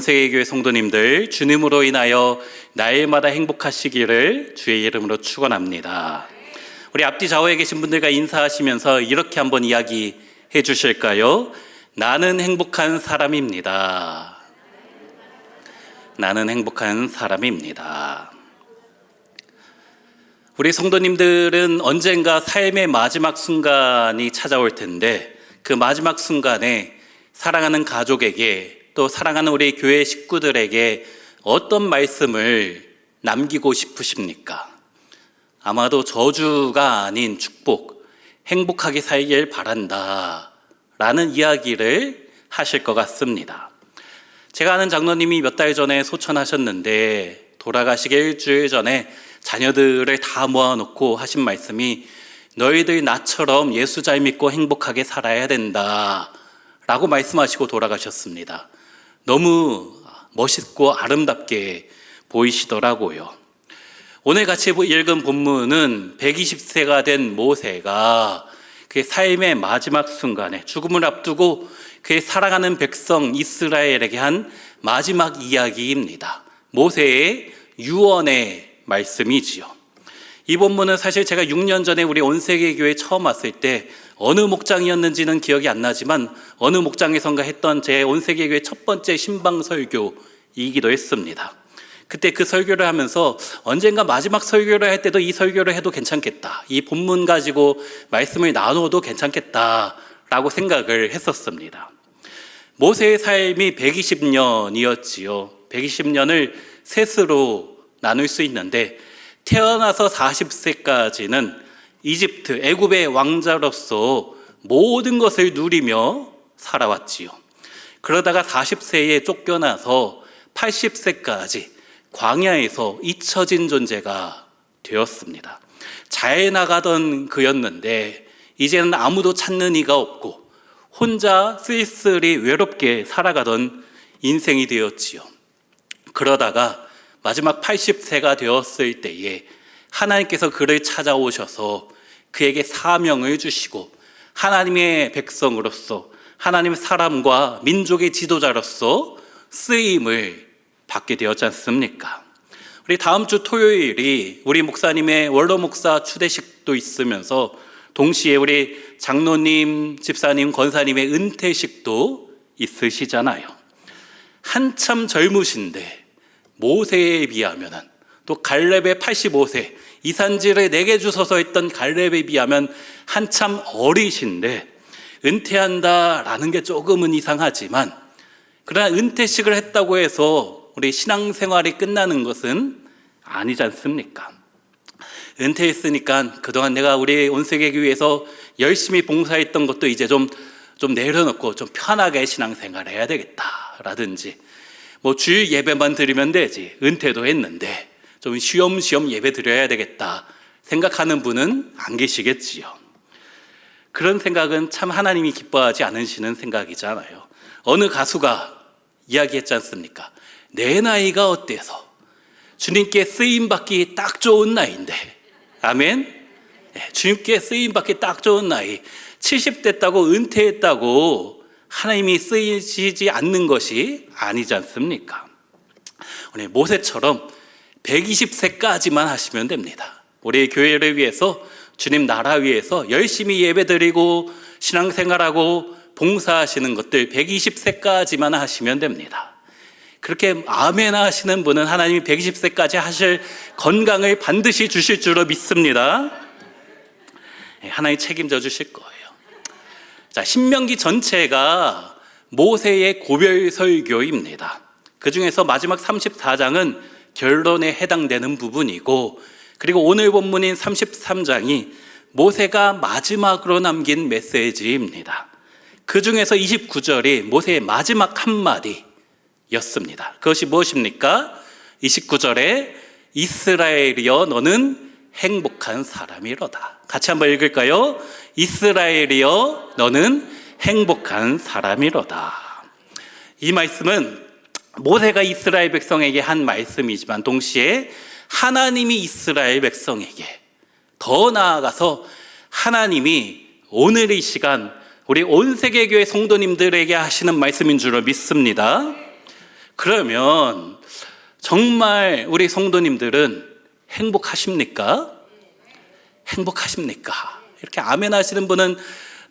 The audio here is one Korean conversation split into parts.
온세계교회 성도님들, 주님으로 인하여 날마다 행복하시기를 주의 이름으로 축원합니다. 우리 앞뒤 좌우에 계신 분들과 인사하시면서 이렇게 한번 이야기해 주실까요? 나는 행복한 사람입니다. 나는 행복한 사람입니다. 우리 성도님들은 언젠가 삶의 마지막 순간이 찾아올 텐데, 그 마지막 순간에 사랑하는 가족에게, 또 사랑하는 우리 교회 식구들에게 어떤 말씀을 남기고 싶으십니까? 아마도 저주가 아닌 축복, 행복하게 살길 바란다 라는 이야기를 하실 것 같습니다. 제가 아는 장로님이 몇 달 전에 소천하셨는데, 돌아가시기 일주일 전에 자녀들을 다 모아놓고 하신 말씀이, 너희들 나처럼 예수 잘 믿고 행복하게 살아야 된다 라고 말씀하시고 돌아가셨습니다. 너무 멋있고 아름답게 보이시더라고요. 오늘 같이 읽은 본문은 120세가 된 모세가 그의 삶의 마지막 순간에 죽음을 앞두고 그의 사랑하는 백성 이스라엘에게 한 마지막 이야기입니다. 모세의 유언의 말씀이지요. 이 본문은 사실 제가 6년 전에 우리 온세계교회 처음 왔을 때 어느 목장이었는지는 기억이 안 나지만 어느 목장에선가 했던 제 온세계교회 첫 번째 신방 설교이기도 했습니다. 그때 그 설교를 하면서 언젠가 마지막 설교를 할 때도 이 설교를 해도 괜찮겠다, 이 본문 가지고 말씀을 나눠도 괜찮겠다라고 생각을 했었습니다. 모세의 삶이 120년이었지요. 120년을 셋으로 나눌 수 있는데, 태어나서 40세까지는 이집트, 애굽의 왕자로서 모든 것을 누리며 살아왔지요. 그러다가 40세에 쫓겨나서 80세까지 광야에서 잊혀진 존재가 되었습니다. 잘 나가던 그였는데 이제는 아무도 찾는 이가 없고 혼자 쓸쓸히 외롭게 살아가던 인생이 되었지요. 그러다가 마지막 80세가 되었을 때에 하나님께서 그를 찾아오셔서 그에게 사명을 주시고 하나님의 백성으로서, 하나님의 사람과 민족의 지도자로서 쓰임을 받게 되었지 않습니까? 우리 다음 주 토요일이 우리 목사님의 원로 목사 추대식도 있으면서 동시에 우리 장로님, 집사님, 권사님의 은퇴식도 있으시잖아요. 한참 젊으신데 모세에 비하면은, 또 갈렙의 85세, 이산지를 내게 주소서 했던 갈렙에 비하면 한참 어리신데 은퇴한다라는 게 조금은 이상하지만, 그러나 은퇴식을 했다고 해서 우리 신앙생활이 끝나는 것은 아니지 않습니까? 은퇴했으니까 그동안 내가 우리 온세계교회에서 열심히 봉사했던 것도 이제 좀 내려놓고 좀 편하게 신앙생활을 해야 되겠다라든지, 뭐 주일 예배만 드리면 되지, 은퇴도 했는데 좀 쉬엄쉬엄 예배 드려야 되겠다 생각하는 분은 안 계시겠지요. 그런 생각은 참 하나님이 기뻐하지 않으시는 생각이잖아요. 어느 가수가 이야기했지 않습니까? 내 나이가 어때서 주님께 쓰임받기 딱 좋은 나이인데, 아멘? 주님께 쓰임받기 딱 좋은 나이, 70 됐다고 은퇴했다고 하나님이 쓰이지 않는 것이 아니지 않습니까? 우리 모세처럼 120세까지만 하시면 됩니다. 우리 교회를 위해서, 주님 나라 위해서 열심히 예배드리고 신앙생활하고 봉사하시는 것들 120세까지만 하시면 됩니다. 그렇게 아멘 하시는 분은 하나님이 120세까지 하실 건강을 반드시 주실 줄로 믿습니다. 하나님 책임져 주실 거예요. 자, 신명기 전체가 모세의 고별 설교입니다. 그 중에서 마지막 34장은 결론에 해당되는 부분이고, 그리고 오늘 본문인 33장이 모세가 마지막으로 남긴 메시지입니다. 그 중에서 29절이 모세의 마지막 한마디였습니다. 그것이 무엇입니까? 29절에 이스라엘이여 너는 행복한 사람이로다. 같이 한번 읽을까요? 이스라엘이여 너는 행복한 사람이로다. 이 말씀은 모세가 이스라엘 백성에게 한 말씀이지만 동시에 하나님이 이스라엘 백성에게, 더 나아가서 하나님이 오늘 이 시간 우리 온세계교회 성도님들에게 하시는 말씀인 줄로 믿습니다. 그러면 정말 우리 성도님들은 행복하십니까? 행복하십니까? 이렇게 아멘 하시는 분은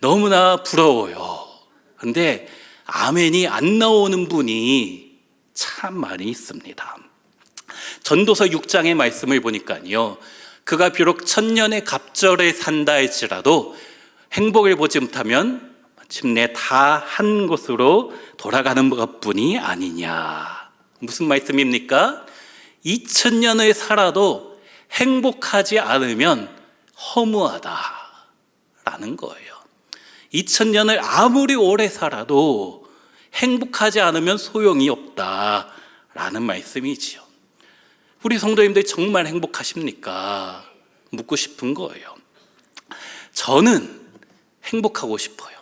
너무나 부러워요. 그런데 아멘이 안 나오는 분이 참 많이 있습니다. 전도서 6장의 말씀을 보니까요, 그가 비록 천년의 갑절을 산다 할지라도 행복을 보지 못하면 마침내 다 한 곳으로 돌아가는 것뿐이 아니냐. 무슨 말씀입니까? 2000년을 살아도 행복하지 않으면 허무하다라는 거예요. 2000년을 아무리 오래 살아도 행복하지 않으면 소용이 없다라는 말씀이지요. 우리 성도님들 정말 행복하십니까? 묻고 싶은 거예요. 저는 행복하고 싶어요.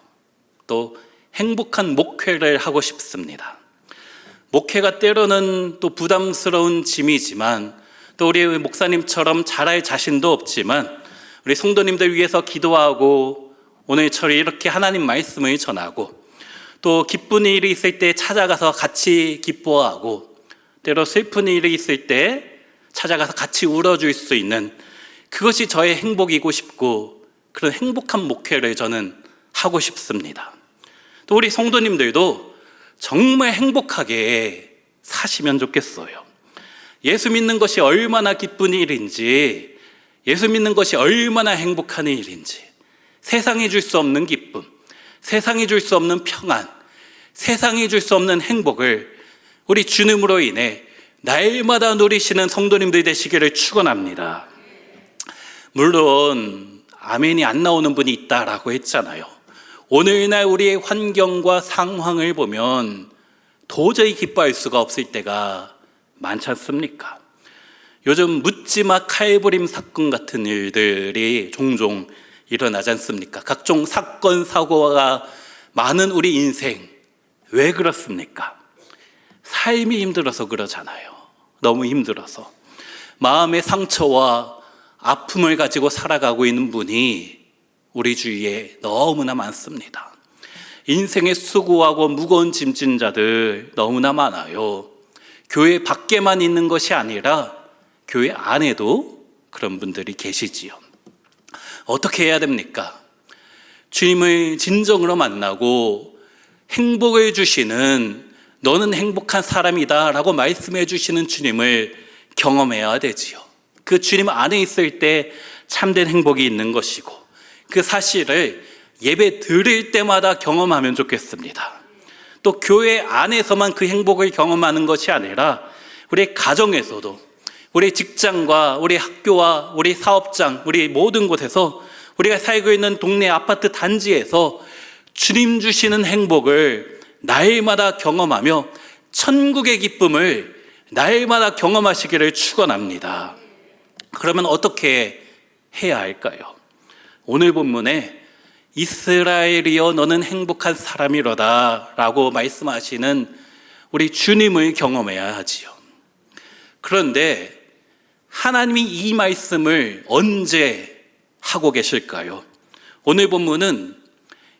또 행복한 목회를 하고 싶습니다. 목회가 때로는 또 부담스러운 짐이지만, 또 우리 목사님처럼 잘할 자신도 없지만 우리 성도님들 위해서 기도하고 오늘처럼 이렇게 하나님 말씀을 전하고, 또 기쁜 일이 있을 때 찾아가서 같이 기뻐하고, 때로 슬픈 일이 있을 때 찾아가서 같이 울어줄 수 있는, 그것이 저의 행복이고 싶고, 그런 행복한 목회를 저는 하고 싶습니다. 또 우리 성도님들도 정말 행복하게 사시면 좋겠어요. 예수 믿는 것이 얼마나 기쁜 일인지, 예수 믿는 것이 얼마나 행복한 일인지, 세상이 줄 수 없는 기쁨, 세상이 줄 수 없는 평안, 세상이 줄 수 없는 행복을 우리 주님으로 인해 날마다 누리시는 성도님들 되시기를 축원합니다. 물론 아멘이 안 나오는 분이 있다라고 했잖아요. 오늘날 우리의 환경과 상황을 보면 도저히 기뻐할 수가 없을 때가 많지 않습니까? 요즘 묻지마 칼부림 사건 같은 일들이 종종 일어나지 않습니까? 각종 사건, 사고가 많은 우리 인생, 왜 그렇습니까? 삶이 힘들어서 그러잖아요. 너무 힘들어서. 마음의 상처와 아픔을 가지고 살아가고 있는 분이 우리 주위에 너무나 많습니다. 인생에 수고하고 무거운 짐진 자들 너무나 많아요. 교회 밖에만 있는 것이 아니라 교회 안에도 그런 분들이 계시지요. 어떻게 해야 됩니까? 주님을 진정으로 만나고 행복을 주시는, 너는 행복한 사람이다 라고 말씀해 주시는 주님을 경험해야 되지요. 그 주님 안에 있을 때 참된 행복이 있는 것이고, 그 사실을 예배 드릴 때마다 경험하면 좋겠습니다. 또 교회 안에서만 그 행복을 경험하는 것이 아니라 우리 가정에서도, 우리 직장과 우리 학교와 우리 사업장, 우리 모든 곳에서, 우리가 살고 있는 동네 아파트 단지에서 주님 주시는 행복을 날마다 경험하며 천국의 기쁨을 날마다 경험하시기를 축원합니다. 그러면 어떻게 해야 할까요? 오늘 본문에 이스라엘이여 너는 행복한 사람이로다 라고 말씀하시는 우리 주님을 경험해야 하지요. 그런데 하나님이 이 말씀을 언제 하고 계실까요? 오늘 본문은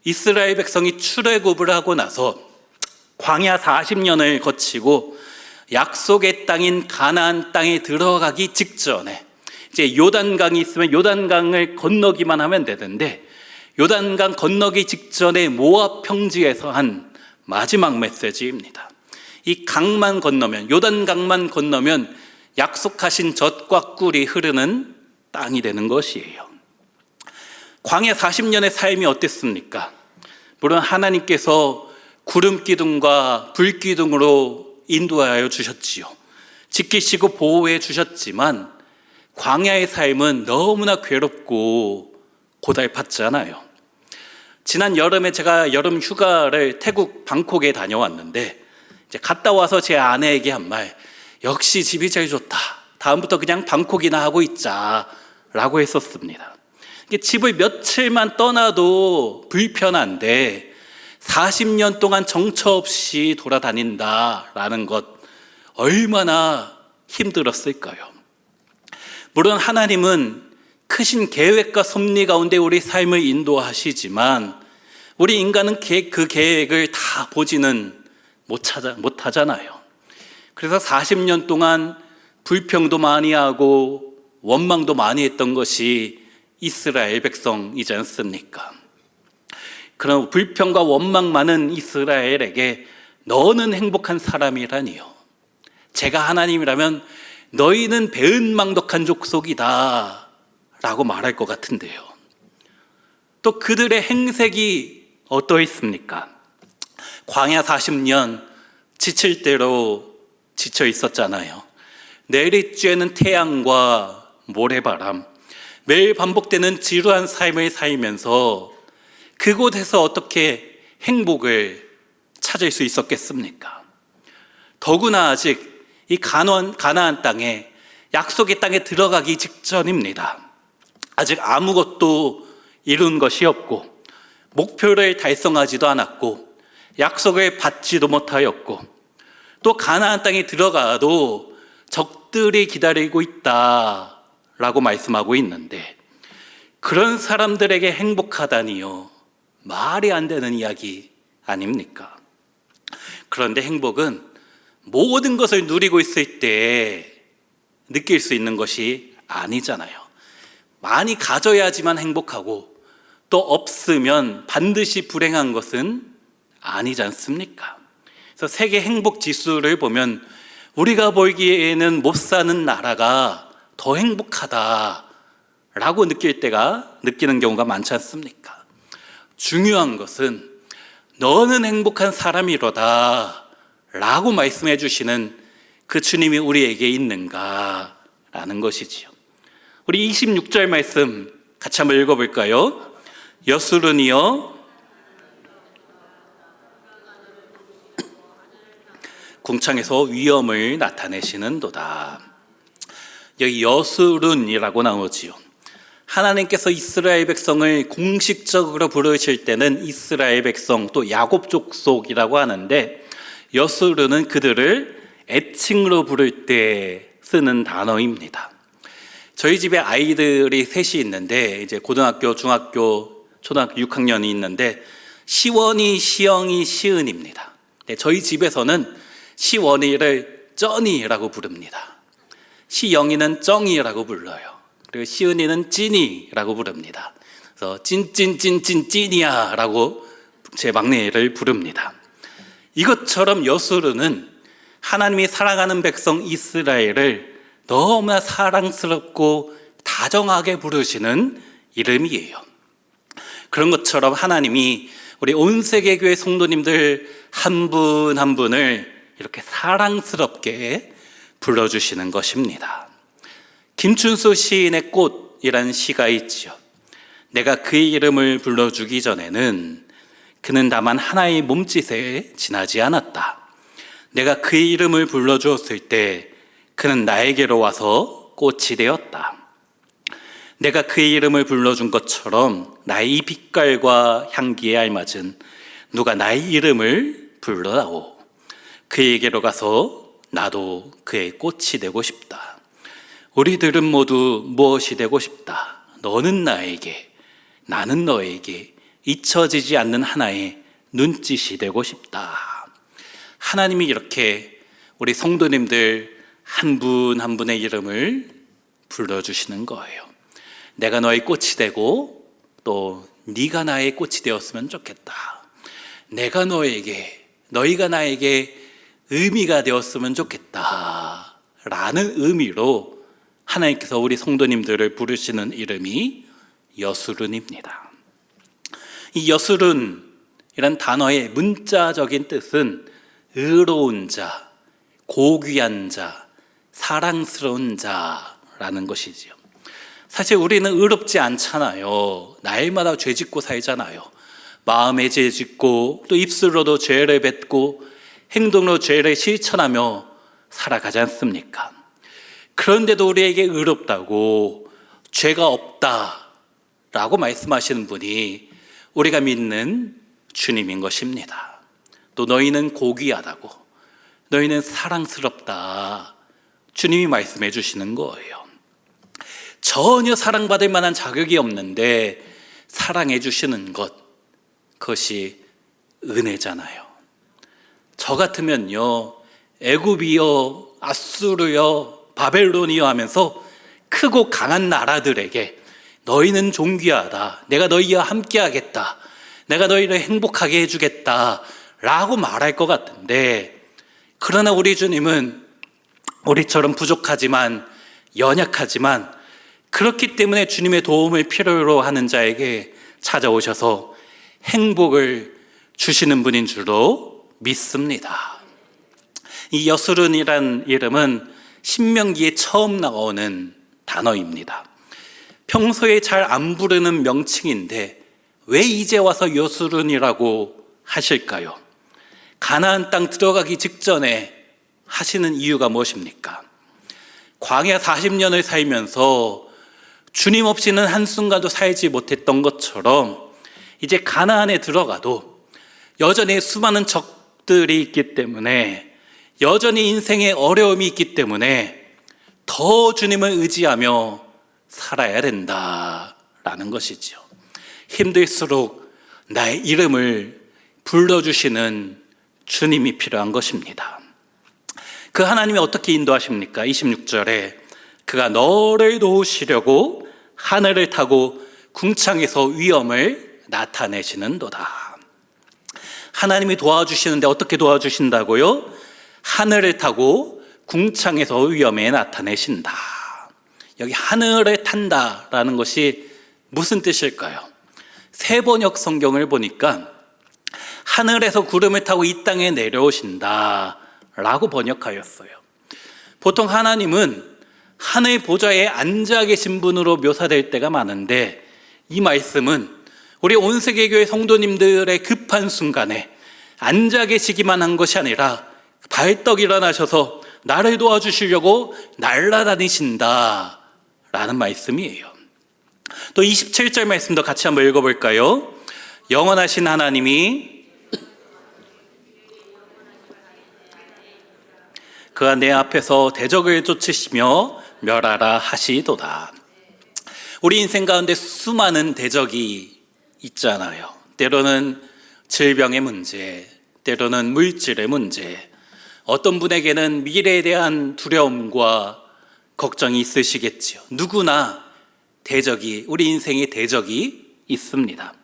이스라엘 백성이 출애굽을 하고 나서 광야 40년을 거치고 약속의 땅인 가나안 땅에 들어가기 직전에, 이제 요단강이 있으면 요단강을 건너기만 하면 되는데, 요단강 건너기 직전에 모압 평지에서 한 마지막 메시지입니다. 이 강만 건너면, 요단강만 건너면 약속하신 젖과 꿀이 흐르는 땅이 되는 것이에요. 광야 40년의 삶이 어땠습니까? 물론 하나님께서 구름 기둥과 불 기둥으로 인도하여 주셨지요. 지키시고 보호해 주셨지만 광야의 삶은 너무나 괴롭고 고달팠잖아요. 지난 여름에 제가 여름 휴가를 태국 방콕에 다녀왔는데, 이제 갔다 와서 제 아내에게 한 말, 역시 집이 제일 좋다. 다음부터 그냥 방콕이나 하고 있자라고 했었습니다. 집을 며칠만 떠나도 불편한데 40년 동안 정처 없이 돌아다닌다라는 것, 얼마나 힘들었을까요? 물론 하나님은 크신 계획과 섭리 가운데 우리 삶을 인도하시지만 우리 인간은 그 계획을 다 보지는 못하잖아요. 그래서 40년 동안 불평도 많이 하고 원망도 많이 했던 것이 이스라엘 백성이지 않습니까? 그런 불평과 원망 많은 이스라엘에게 너는 행복한 사람이라니요, 제가 하나님이라면 너희는 배은망덕한 족속이다 라고 말할 것 같은데요. 또 그들의 행색이 어떠했습니까? 광야 40년 지칠 대로 지쳐 있었잖아요. 내리쬐는 태양과 모래바람, 매일 반복되는 지루한 삶을 살면서 그곳에서 어떻게 행복을 찾을 수 있었겠습니까? 더구나 아직 이 가나안 땅에, 약속의 땅에 들어가기 직전입니다. 아직 아무것도 이룬 것이 없고 목표를 달성하지도 않았고 약속을 받지도 못하였고 또 가나안 땅에 들어가도 적들이 기다리고 있다라고 말씀하고 있는데, 그런 사람들에게 행복하다니요, 말이 안 되는 이야기 아닙니까? 그런데 행복은 모든 것을 누리고 있을 때 느낄 수 있는 것이 아니잖아요. 많이 가져야지만 행복하고 또 없으면 반드시 불행한 것은 아니지 않습니까? 그래서 세계 행복 지수를 보면 우리가 보기에는 못 사는 나라가 더 행복하다라고 느끼는 경우가 많지 않습니까? 중요한 것은 너는 행복한 사람이로다 라고 말씀해 주시는 그 주님이 우리에게 있는가라는 것이지요. 우리 26절 말씀 같이 한번 읽어볼까요? 여수른이여 궁창에서 위엄을 나타내시는도다. 여기 여수른이라고 나오지요. 하나님께서 이스라엘 백성을 공식적으로 부르실 때는 이스라엘 백성, 또 야곱 족속이라고 하는데, 여수르는 그들을 애칭으로 부를 때 쓰는 단어입니다. 저희 집에 아이들이 셋이 있는데, 이제 고등학교, 중학교, 초등학교 6학년이 있는데, 시원이, 시영이, 시은입니다. 저희 집에서는 시원이를 쩌니라고 부릅니다. 시영이는 쩡이라고 불러요. 그리고 시은이는 찐이라고 부릅니다. 그래서 찐이야 라고 제 막내를 부릅니다. 이것처럼 여수르는 하나님이 사랑하는 백성 이스라엘을 너무나 사랑스럽고 다정하게 부르시는 이름이에요. 그런 것처럼 하나님이 우리 온 세계 교회 성도님들 한 분 한 분을 이렇게 사랑스럽게 불러주시는 것입니다. 김춘수 시인의 꽃이란 시가 있지요. 내가 그의 이름을 불러주기 전에는 그는 다만 하나의 몸짓에 지나지 않았다. 내가 그의 이름을 불러주었을 때 그는 나에게로 와서 꽃이 되었다. 내가 그의 이름을 불러준 것처럼 나의 이 빛깔과 향기에 알맞은 누가 나의 이름을 불러다오. 그에게로 가서 나도 그의 꽃이 되고 싶다. 우리들은 모두 무엇이 되고 싶다. 너는 나에게, 나는 너에게 잊혀지지 않는 하나의 눈짓이 되고 싶다. 하나님이 이렇게 우리 성도님들 한 분 한 분의 이름을 불러주시는 거예요. 내가 너의 꽃이 되고 또 네가 나의 꽃이 되었으면 좋겠다. 내가 너에게, 너희가 나에게 의미가 되었으면 좋겠다 라는 의미로 하나님께서 우리 성도님들을 부르시는 이름이 여수른입니다. 이 여수른이란 단어의 문자적인 뜻은 의로운 자, 고귀한 자, 사랑스러운 자라는 것이지요. 사실 우리는 의롭지 않잖아요. 날마다 죄 짓고 살잖아요. 마음에 죄 짓고 또 입술로도 죄를 뱉고 행동으로 죄를 실천하며 살아가지 않습니까? 그런데도 우리에게 의롭다고, 죄가 없다라고 말씀하시는 분이 우리가 믿는 주님인 것입니다. 또 너희는 고귀하다고, 너희는 사랑스럽다, 주님이 말씀해 주시는 거예요. 전혀 사랑받을 만한 자격이 없는데 사랑해 주시는 것, 그것이 은혜잖아요. 저 같으면요, 애굽이여, 아수르여, 바벨론이여 하면서 크고 강한 나라들에게 너희는 존귀하다, 내가 너희와 함께하겠다, 내가 너희를 행복하게 해주겠다 라고 말할 것 같은데, 그러나 우리 주님은 우리처럼 부족하지만 연약하지만 그렇기 때문에 주님의 도움을 필요로 하는 자에게 찾아오셔서 행복을 주시는 분인 줄로 믿습니다. 이 여수른이란 이름은 신명기에 처음 나오는 단어입니다. 평소에 잘 안 부르는 명칭인데 왜 이제 와서 여수른이라고 하실까요? 가나안 땅 들어가기 직전에 하시는 이유가 무엇입니까? 광야 40년을 살면서 주님 없이는 한순간도 살지 못했던 것처럼 이제 가나안에 들어가도 여전히 수많은 적들이 있기 때문에, 여전히 인생에 어려움이 있기 때문에 더 주님을 의지하며 살아야 된다라는 것이죠. 힘들수록 나의 이름을 불러주시는 주님이 필요한 것입니다. 그 하나님이 어떻게 인도하십니까? 26절에 그가 너를 도우시려고 하늘을 타고 궁창에서 위엄을 나타내시는도다. 하나님이 도와주시는데 어떻게 도와주신다고요? 하늘을 타고 궁창에서 위엄에 나타내신다. 여기 하늘을 탄다라는 것이 무슨 뜻일까요? 세번역 성경을 보니까 하늘에서 구름을 타고 이 땅에 내려오신다 라고 번역하였어요. 보통 하나님은 하늘 보좌에 앉아 계신 분으로 묘사될 때가 많은데, 이 말씀은 우리 온세계교회 성도님들의 급한 순간에 앉아 계시기만 한 것이 아니라 발떡 일어나셔서 나를 도와주시려고 날아다니신다 라는 말씀이에요. 또 27절 말씀도 같이 한번 읽어볼까요? 영원하신 하나님이 그가 내 앞에서 대적을 쫓으시며 멸하라 하시도다. 우리 인생 가운데 수많은 대적이 있잖아요. 때로는 질병의 문제, 때로는 물질의 문제, 어떤 분에게는 미래에 대한 두려움과 걱정이 있으시겠지요. 누구나 대적이, 우리 인생에 대적이 있습니다.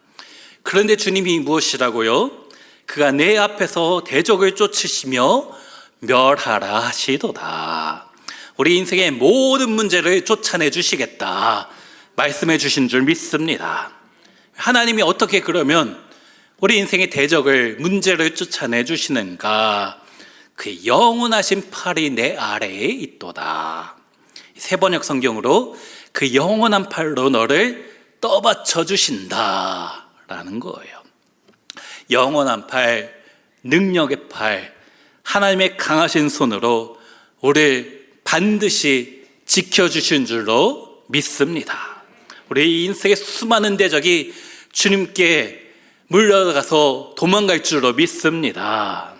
그런데 주님이 무엇이라고요? 그가 내 앞에서 대적을 쫓으시며 멸하라 하시도다. 우리 인생의 모든 문제를 쫓아내 주시겠다 말씀해 주신 줄 믿습니다. 하나님이 어떻게 그러면 우리 인생의 대적을, 문제를 쫓아내 주시는가? 그 영원하신 팔이 내 아래에 있도다. 세번역 성경으로 그 영원한 팔로 너를 떠받쳐 주신다 라는 거예요. 영원한 팔, 능력의 팔, 하나님의 강하신 손으로 우리를 반드시 지켜주신 줄로 믿습니다. 우리 인생의 수많은 대적이 주님께 물러가서 도망갈 줄로 믿습니다.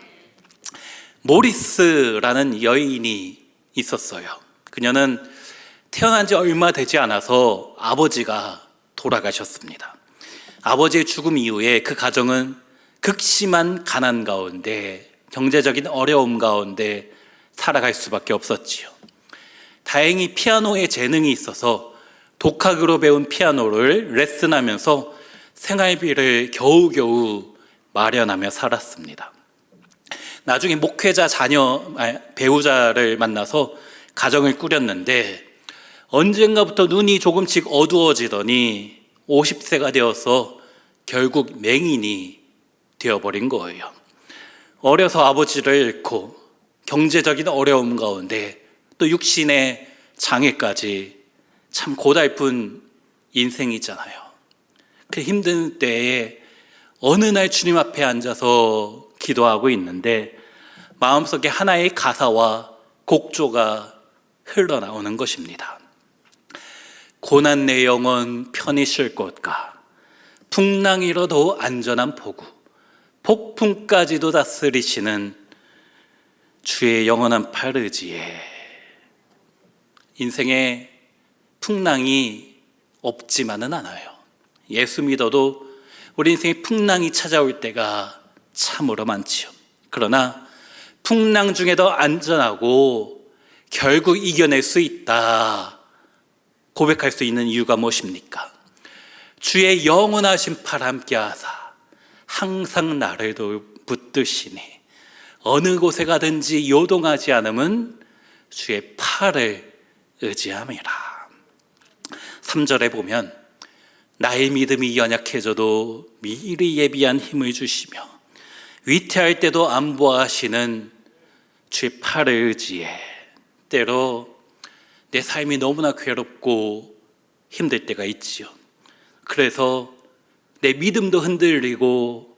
모리스라는 여인이 있었어요. 그녀는 태어난 지 얼마 되지 않아서 아버지가 돌아가셨습니다. 아버지의 죽음 이후에 그 가정은 극심한 가난 가운데, 경제적인 어려움 가운데 살아갈 수밖에 없었지요. 다행히 피아노에 재능이 있어서 독학으로 배운 피아노를 레슨하면서 생활비를 겨우겨우 마련하며 살았습니다. 나중에 목회자 배우자를 만나서 가정을 꾸렸는데, 언젠가부터 눈이 조금씩 어두워지더니 50세가 되어서 결국 맹인이 되어버린 거예요. 어려서 아버지를 잃고 경제적인 어려움 가운데 또 육신의 장애까지, 참 고달픈 인생이잖아요. 그 힘든 때에 어느 날 주님 앞에 앉아서 기도하고 있는데 마음속에 하나의 가사와 곡조가 흘러나오는 것입니다. 고난 내 영혼 편히 쉴 곳가, 풍랑이로도 안전한 포구, 폭풍까지도 다스리시는 주의 영원한 팔 의지에. 인생에 풍랑이 없지만은 않아요. 예수 믿어도 우리 인생에 풍랑이 찾아올 때가 참으로 많지요. 그러나 풍랑 중에도 안전하고 결국 이겨낼 수 있다 고백할 수 있는 이유가 무엇입니까? 주의 영원하신 팔 함께 하사 항상 나를 붙드시니 어느 곳에 가든지 요동하지 않음은 주의 팔을 의지함이라. 3절에 보면 나의 믿음이 연약해져도 미리 예비한 힘을 주시며 위태할 때도 안보하시는 주의 팔을 의지해. 때로 내 삶이 너무나 괴롭고 힘들 때가 있지요. 그래서 내 믿음도 흔들리고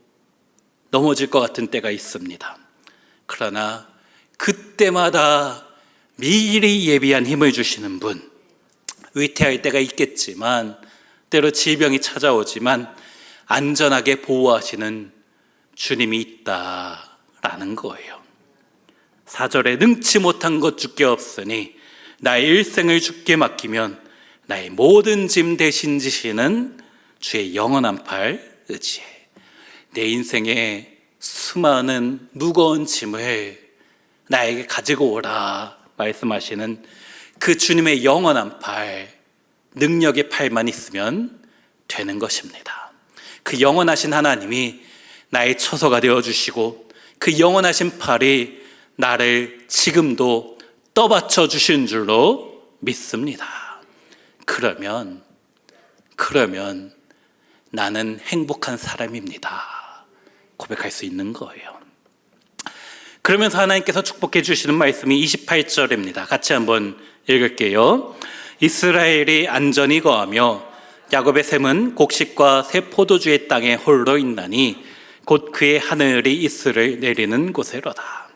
넘어질 것 같은 때가 있습니다. 그러나 그때마다 미리 예비한 힘을 주시는 분, 위태할 때가 있겠지만 때로 질병이 찾아오지만 안전하게 보호하시는 주님이 있다라는 거예요. 4절에 능치 못한 것 주께 없으니 나의 일생을 주께 맡기면 나의 모든 짐 대신 지시는 주의 영원한 팔 의지해. 내 인생의 수많은 무거운 짐을 나에게 가지고 오라 말씀하시는 그 주님의 영원한 팔, 능력의 팔만 있으면 되는 것입니다. 그 영원하신 하나님이 나의 처소가 되어주시고 그 영원하신 팔이 나를 지금도 떠받쳐 주신 줄로 믿습니다. 그러면 나는 행복한 사람입니다 고백할 수 있는 거예요. 그러면서 하나님께서 축복해 주시는 말씀이 28절입니다. 같이 한번 읽을게요. 이스라엘이 안전히 거하며 야곱의 샘은 곡식과 새 포도주의 땅에 홀로 있나니 곧 그의 하늘이 이슬을 내리는 곳에로다.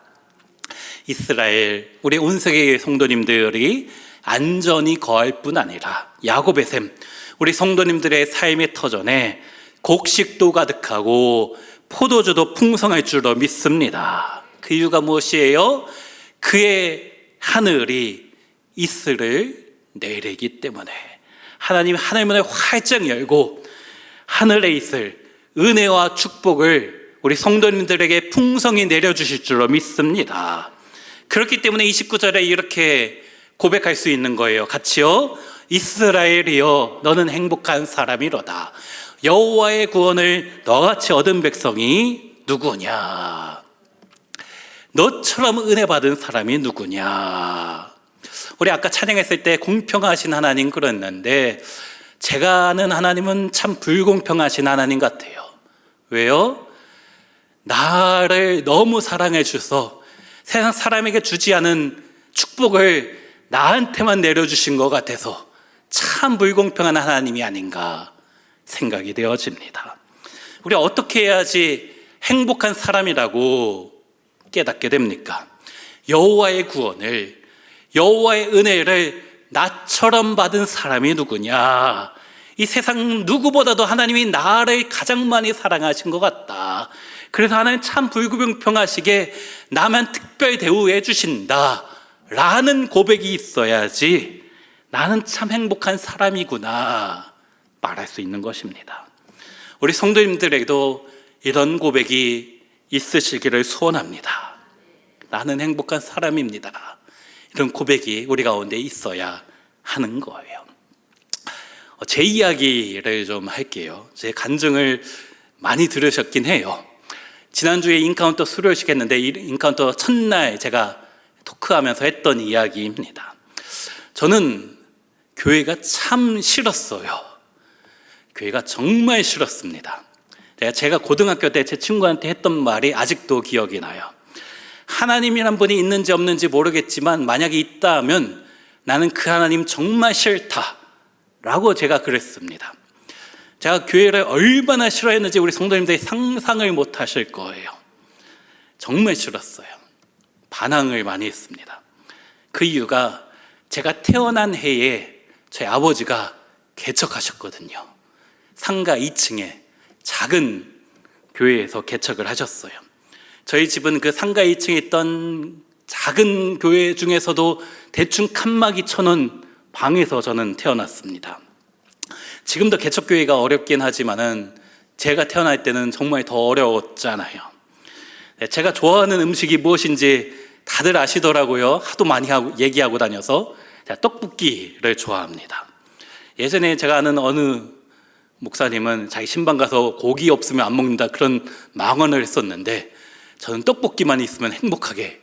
이스라엘, 우리 온 세계의 성도님들이 안전히 거할 뿐 아니라 야곱의 샘, 우리 성도님들의 삶의 터전에 곡식도 가득하고 포도주도 풍성할 줄로 믿습니다. 그 이유가 무엇이에요? 그의 하늘이 이슬을 내리기 때문에 하나님 하늘문을 활짝 열고 하늘의 이슬, 은혜와 축복을 우리 성도님들에게 풍성히 내려주실 줄로 믿습니다. 그렇기 때문에 29절에 이렇게 고백할 수 있는 거예요. 같이요. 이스라엘이여 너는 행복한 사람이로다. 여호와의 구원을 너같이 얻은 백성이 누구냐? 너처럼 은혜 받은 사람이 누구냐? 우리 아까 찬양했을 때 공평하신 하나님 그랬는데 제가 아는 하나님은 참 불공평하신 하나님 같아요. 왜요? 나를 너무 사랑해 주셔서 세상 사람에게 주지 않은 축복을 나한테만 내려주신 것 같아서 참 불공평한 하나님이 아닌가 생각이 되어집니다. 우리 어떻게 해야지 행복한 사람이라고 깨닫게 됩니까? 여호와의 구원을, 여호와의 은혜를 나처럼 받은 사람이 누구냐? 이 세상 누구보다도 하나님이 나를 가장 많이 사랑하신 것 같다. 그래서 하나님 참 불공평하시게 나만 특별 대우해 주신다 라는 고백이 있어야지 나는 참 행복한 사람이구나 말할 수 있는 것입니다. 우리 성도님들에게도 이런 고백이 있으시기를 소원합니다. 나는 행복한 사람입니다. 이런 고백이 우리 가운데 있어야 하는 거예요. 제 이야기를 좀 할게요. 제 간증을 많이 들으셨긴 해요. 지난주에 인카운터 수료식 했는데 이 인카운터 첫날 제가 토크하면서 했던 이야기입니다. 저는 교회가 참 싫었어요. 교회가 정말 싫었습니다. 제가 고등학교 때 제 친구한테 했던 말이 아직도 기억이 나요. 하나님이란 분이 있는지 없는지 모르겠지만 만약에 있다면 나는 그 하나님 정말 싫다 라고 제가 그랬습니다. 제가 교회를 얼마나 싫어했는지 우리 성도님들이 상상을 못 하실 거예요. 정말 싫었어요. 반항을 많이 했습니다. 그 이유가 제가 태어난 해에 저희 아버지가 개척하셨거든요. 상가 2층에 작은 교회에서 개척을 하셨어요. 저희 집은 그 상가 2층에 있던 작은 교회 중에서도 대충 칸막이 쳐놓은 방에서 저는 태어났습니다. 지금도 개척교회가 어렵긴 하지만은 제가 태어날 때는 정말 더 어려웠잖아요. 제가 좋아하는 음식이 무엇인지 다들 아시더라고요. 하도 많이 얘기하고 다녀서. 제가 떡볶이를 좋아합니다. 예전에 제가 아는 어느 목사님은 자기 신방 가서 고기 없으면 안 먹는다 그런 망언을 했었는데, 저는 떡볶이만 있으면 행복하게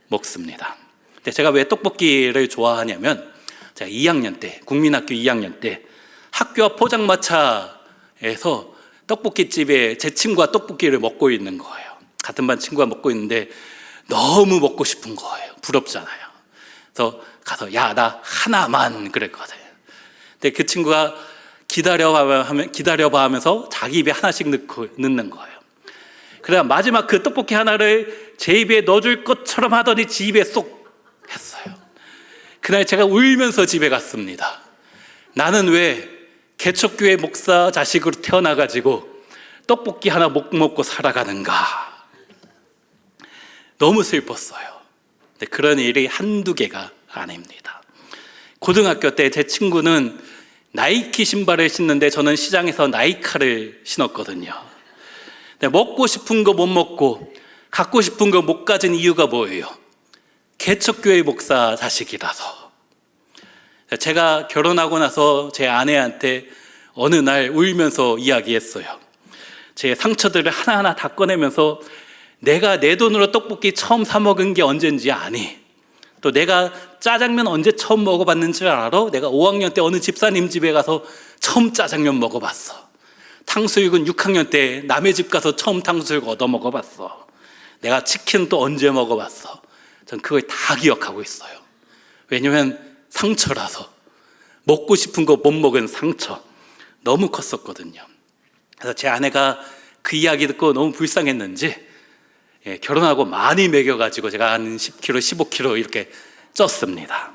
먹습니다. 근데 제가 왜 떡볶이를 좋아하냐면, 제가 2학년 때, 국민학교 2학년 때 학교 앞 포장마차에서 떡볶이집에 제 친구가 떡볶이를 먹고 있는 거예요. 같은 반 친구가 먹고 있는데 너무 먹고 싶은 거예요. 부럽잖아요. 그래서 가서 야, 나 하나만 그랬거든요. 근데 그 친구가 기다려봐 하면서 자기 입에 하나씩 넣는 거예요. 그래야 마지막 그 떡볶이 하나를 제 입에 넣어줄 것처럼 하더니 지 입에 쏙 했어요. 그날 제가 울면서 집에 갔습니다. 나는 왜 개척교회 목사 자식으로 태어나가지고 떡볶이 하나 못 먹고 살아가는가. 너무 슬펐어요. 근데 그런 일이 한두 개가 아닙니다. 고등학교 때 제 친구는 나이키 신발을 신는데 저는 시장에서 나이카를 신었거든요. 근데 먹고 싶은 거 못 먹고 갖고 싶은 거 못 가진 이유가 뭐예요? 개척교회 목사 자식이라서. 제가 결혼하고 나서 제 아내한테 어느 날 울면서 이야기했어요. 제 상처들을 하나하나 다 꺼내면서 내가 내 돈으로 떡볶이 처음 사 먹은 게 언젠지 아니? 또 내가 짜장면 언제 처음 먹어봤는지 알아? 내가 5학년 때 어느 집사님 집에 가서 처음 짜장면 먹어봤어. 탕수육은 6학년 때 남의 집 가서 처음 탕수육 얻어 먹어봤어. 내가 치킨 또 언제 먹어봤어. 전 그걸 다 기억하고 있어요. 왜냐면 상처라서. 먹고 싶은 거 못 먹은 상처 너무 컸었거든요. 그래서 제 아내가 그 이야기 듣고 너무 불쌍했는지 결혼하고 많이 먹여가지고 제가 한 10kg, 15kg 이렇게 쪘습니다.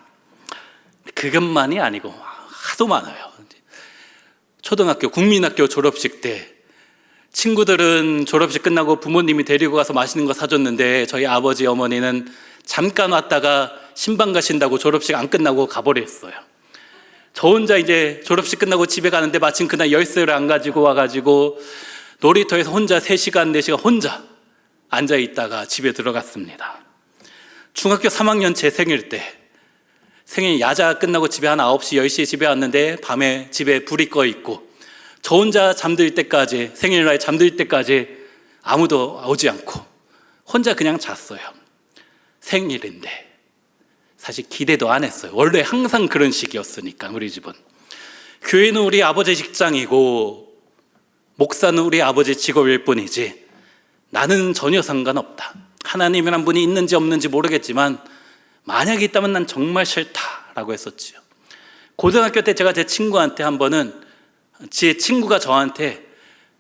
그것만이 아니고 하도 많아요. 초등학교, 국민학교 졸업식 때 친구들은 졸업식 끝나고 부모님이 데리고 가서 맛있는 거 사줬는데 저희 아버지, 어머니는 잠깐 왔다가 신방 가신다고 졸업식 안 끝나고 가버렸어요. 저 혼자 이제 졸업식 끝나고 집에 가는데 마침 그날 열쇠를 안 가지고 와가지고 놀이터에서 혼자 3시간, 4시간 혼자 앉아 있다가 집에 들어갔습니다. 중학교 3학년 제 생일 때, 생일 야자 끝나고 집에 한 9시, 10시에 집에 왔는데 밤에 집에 불이 꺼 있고 저 혼자 잠들 때까지, 생일날 잠들 때까지 아무도 오지 않고 혼자 그냥 잤어요. 생일인데 사실 기대도 안 했어요. 원래 항상 그런 식이었으니까. 우리 집은 교회는 우리 아버지 직장이고 목사는 우리 아버지 직업일 뿐이지 나는 전혀 상관없다. 하나님이란 분이 있는지 없는지 모르겠지만 만약에 있다면 난 정말 싫다라고 했었지요. 고등학교 때 제가 제 친구한테 한 번은, 제 친구가 저한테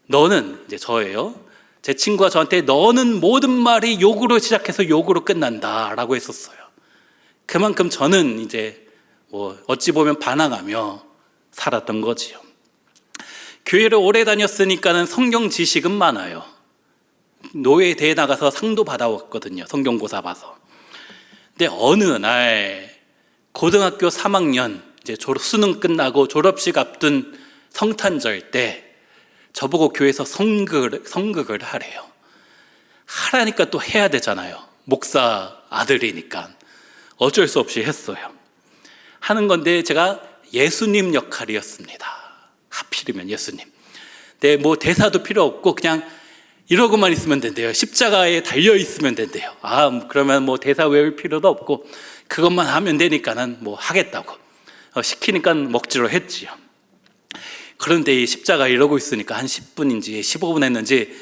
너는, 이제 저예요, 제 친구가 저한테 너는 모든 말이 욕으로 시작해서 욕으로 끝난다라고 했었어요. 그만큼 저는 이제 어찌 보면 반항하며 살았던 거지요. 교회를 오래 다녔으니까는 성경 지식은 많아요. 노예대에 나가서 상도 받아왔거든요. 성경고사 봐서. 근데 어느 날 고등학교 3학년 이제 수능 끝나고 졸업식 앞둔 성탄절 때 저보고 교회에서 성극을 하래요. 하라니까 또 해야 되잖아요. 목사 아들이니까 어쩔 수 없이 했어요. 하는 건데 제가 예수님 역할이었습니다. 하필이면 예수님. 근데 뭐 대사도 필요 없고 그냥 이러고만 있으면 된대요. 십자가에 달려 있으면 된대요. 그러면 뭐 대사 외울 필요도 없고 그것만 하면 되니까는 뭐 하겠다고 시키니까 먹지로 했지요. 그런데 이 십자가 이러고 있으니까 한 10분인지 15분 했는지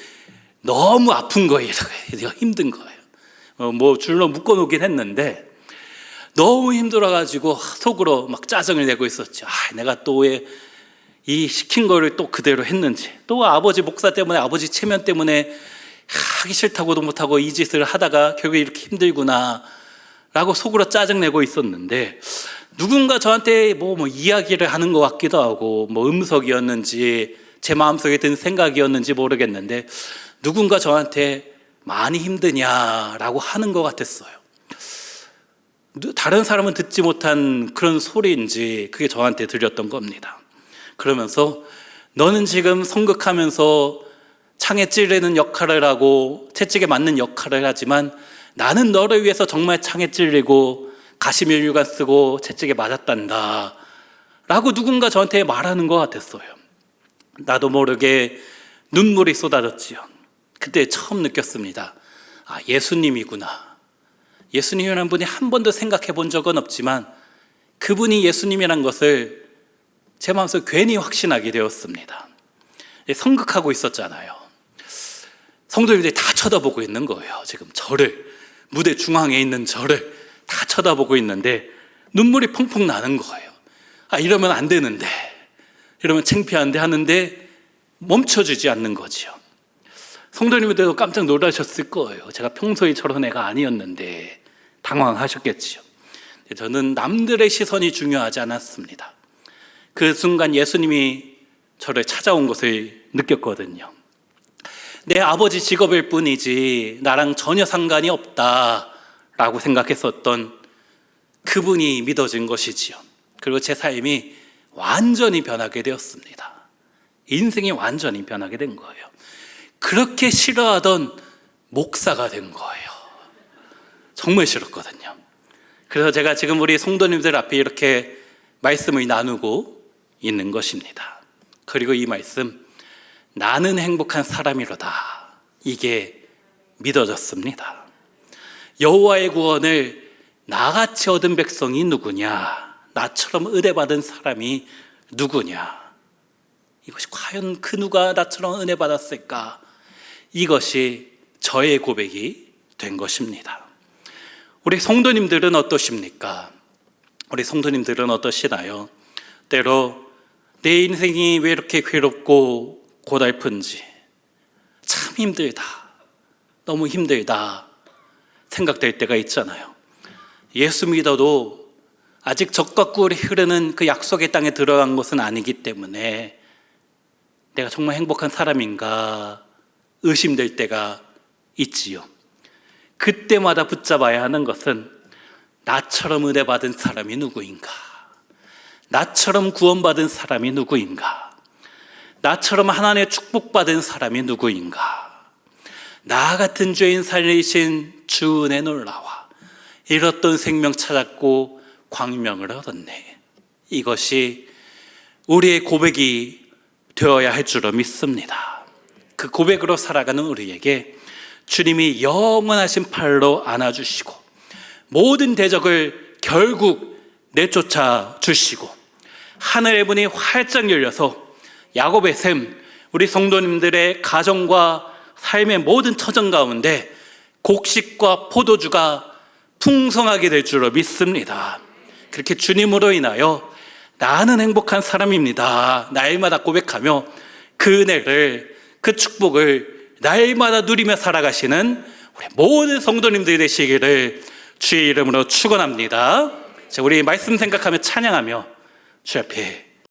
너무 아픈 거예요. 힘든 거예요. 뭐 줄로 묶어놓긴 했는데 너무 힘들어가지고 속으로 막 짜증을 내고 있었죠. 내가 또 왜 이 시킨 거를 또 그대로 했는지, 또 아버지 목사 때문에, 아버지 체면 때문에 하기 싫다고도 못하고 이 짓을 하다가 결국에 이렇게 힘들구나 라고 속으로 짜증내고 있었는데, 누군가 저한테 뭐 이야기를 하는 것 같기도 하고, 뭐 음성이었는지 제 마음속에 든 생각이었는지 모르겠는데 누군가 저한테 많이 힘드냐라고 하는 것 같았어요. 다른 사람은 듣지 못한 그런 소리인지 그게 저한테 들렸던 겁니다. 그러면서 너는 지금 성극하면서 창에 찔리는 역할을 하고 채찍에 맞는 역할을 하지만 나는 너를 위해서 정말 창에 찔리고 가시밀유관 쓰고 채찍에 맞았단다 라고 누군가 저한테 말하는 것 같았어요. 나도 모르게 눈물이 쏟아졌지요. 그때 처음 느꼈습니다. 아, 예수님이구나. 예수님이라는 분이 한 번도 생각해 본 적은 없지만 그분이 예수님이란 것을 제 마음속에 괜히 확신하게 되었습니다. 성극하고 있었잖아요. 성도님들이 다 쳐다보고 있는 거예요. 지금 저를, 무대 중앙에 있는 저를 다 쳐다보고 있는데 눈물이 펑펑 나는 거예요. 아, 이러면 안 되는데, 이러면 창피한데 하는데 멈춰주지 않는 거지요. 성도님들도 깜짝 놀라셨을 거예요. 제가 평소에 저런 애가 아니었는데 당황하셨겠지요. 저는 남들의 시선이 중요하지 않았습니다. 그 순간 예수님이 저를 찾아온 것을 느꼈거든요. 내 아버지 직업일 뿐이지 나랑 전혀 상관이 없다라고 생각했었던 그분이 믿어진 것이지요. 그리고 제 삶이 완전히 변하게 되었습니다. 인생이 완전히 변하게 된 거예요. 그렇게 싫어하던 목사가 된 거예요. 정말 싫었거든요. 그래서 제가 지금 우리 성도님들 앞에 이렇게 말씀을 나누고 있는 것입니다. 그리고 이 말씀, 나는 행복한 사람이로다, 이게 믿어졌습니다. 여호와의 구원을 나같이 얻은 백성이 누구냐, 나처럼 은혜 받은 사람이 누구냐, 이것이 과연 그 누가 나처럼 은혜 받았을까, 이것이 저의 고백이 된 것입니다. 우리 성도님들은 어떠십니까? 우리 성도님들은 어떠시나요? 때로 내 인생이 왜 이렇게 괴롭고 고달픈지, 참 힘들다, 너무 힘들다 생각될 때가 있잖아요. 예수 믿어도 아직 젖과 꿀이 흐르는 그 약속의 땅에 들어간 것은 아니기 때문에 내가 정말 행복한 사람인가 의심될 때가 있지요. 그때마다 붙잡아야 하는 것은 나처럼 은혜 받은 사람이 누구인가, 나처럼 구원받은 사람이 누구인가, 나처럼 하나님의 축복받은 사람이 누구인가, 나 같은 죄인 살리신 주 은혜 놀라와 잃었던 생명 찾았고 광명을 얻었네. 이것이 우리의 고백이 되어야 할 줄로 믿습니다. 그 고백으로 살아가는 우리에게 주님이 영원하신 팔로 안아주시고 모든 대적을 결국 내쫓아 주시고 하늘의 문이 활짝 열려서 야곱의 샘, 우리 성도님들의 가정과 삶의 모든 처정 가운데 곡식과 포도주가 풍성하게 될 줄로 믿습니다. 그렇게 주님으로 인하여 나는 행복한 사람입니다, 날마다 고백하며 그 은혜를, 그 축복을 날마다 누리며 살아가시는 우리 모든 성도님들이 되시기를 주의 이름으로 축원합니다. 자, 우리 말씀 생각하며 찬양하며 주 앞에